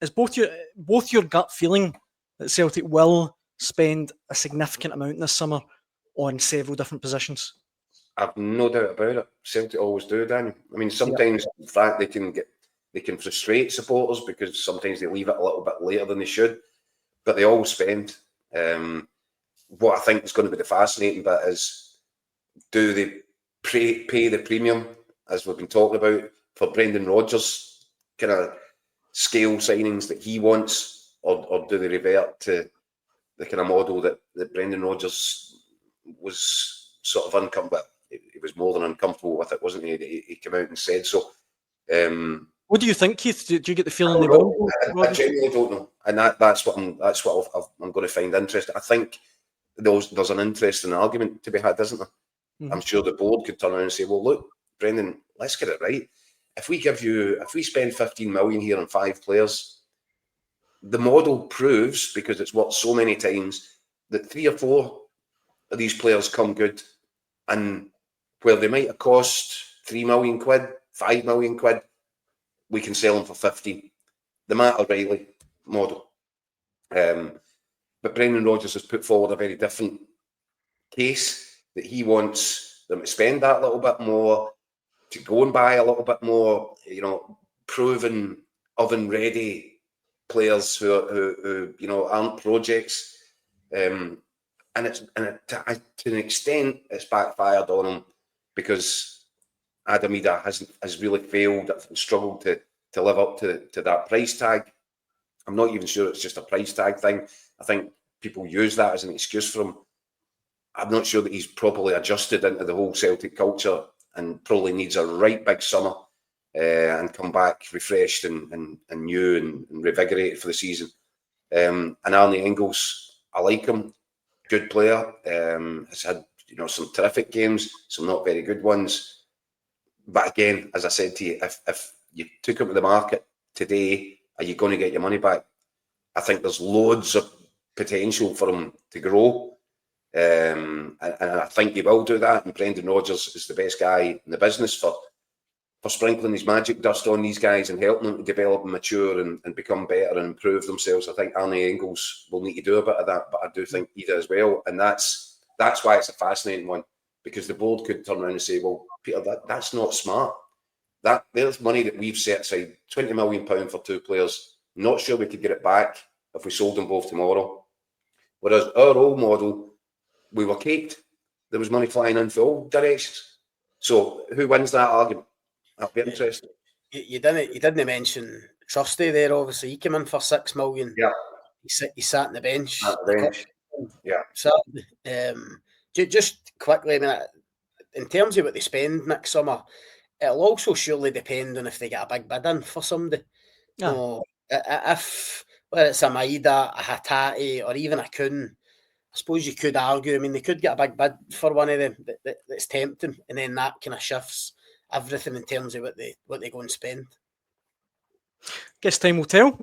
is both your gut feeling that Celtic will spend a significant amount this summer on several different positions? I've no doubt about it. Celtic always do, Daniel. I mean, sometimes in fact they can frustrate supporters because sometimes they leave it a little bit later than they should, but they always spend. What I think is going to be the fascinating bit is, do they pay the premium, as we've been talking about, for Brendan Rodgers kind of scale signings that he wants, or do they revert to the kind of model that Brendan Rodgers was sort of uncomfortable? He was more than uncomfortable with it, wasn't he? He came out and said so. What do you think, Keith? Do you get the feeling they will? I genuinely don't know, and that's what I'm going to find interesting. I think there's an interesting argument to be had, isn't there? Mm-hmm. I'm sure the board could turn around and say, "Well, look, Brendan, let's get it right. If we spend 15 million here on 5 players, the model proves, because it's worked so many times, that 3 or 4 of these players come good, and where they might have cost 3 million quid, 5 million quid, we can sell them for 15. The Matt O'Reilly model." But Brendan Rodgers has put forward a very different case, that he wants them to spend that little bit more, to go and buy a little bit more, proven oven-ready players who aren't projects. And to an extent, it's backfired on him, because Adam Ida has really failed and struggled to live up to that price tag. I'm not even sure it's just a price tag thing. I think people use that as an excuse for him. I'm not sure that he's properly adjusted into the whole Celtic culture, and probably needs a right big summer and come back refreshed and new and revigorated for the season. And Arne Engels, I like him. Good player. Has had some terrific games, some not very good ones. But again, as I said to you, if you took him to the market today, are you going to get your money back? I think there's loads of potential for him to grow. And I think he will do that. And Brendan Rodgers is the best guy in the business for sprinkling his magic dust on these guys and helping them to develop and mature and become better and improve themselves. I think Arne Engels will need to do a bit of that, but I do think Ida as well. And that's why it's a fascinating one, because the board could turn around and say, "Well, Peter, that's not smart. There's money that we've set aside, £20 million for 2 players. Not sure we could get it back if we sold them both tomorrow." Whereas our old model, we were caked. There was money flying in for all directions. So who wins that argument? That'll be interesting. You didn't mention Trusty there. Obviously, he came in for £6 million. Yeah, he sat on the bench. Yeah. So, just quickly, I mean, in terms of what they spend next summer, it'll also surely depend on if they get a big bid in for somebody. Yeah. If whether it's a Maida, a Hatate, or even a Kuhn, I suppose you could argue, I mean, they could get a big bid for one of them that's tempting, and then that kind of shifts everything in terms of what they go and spend. Guess time will tell.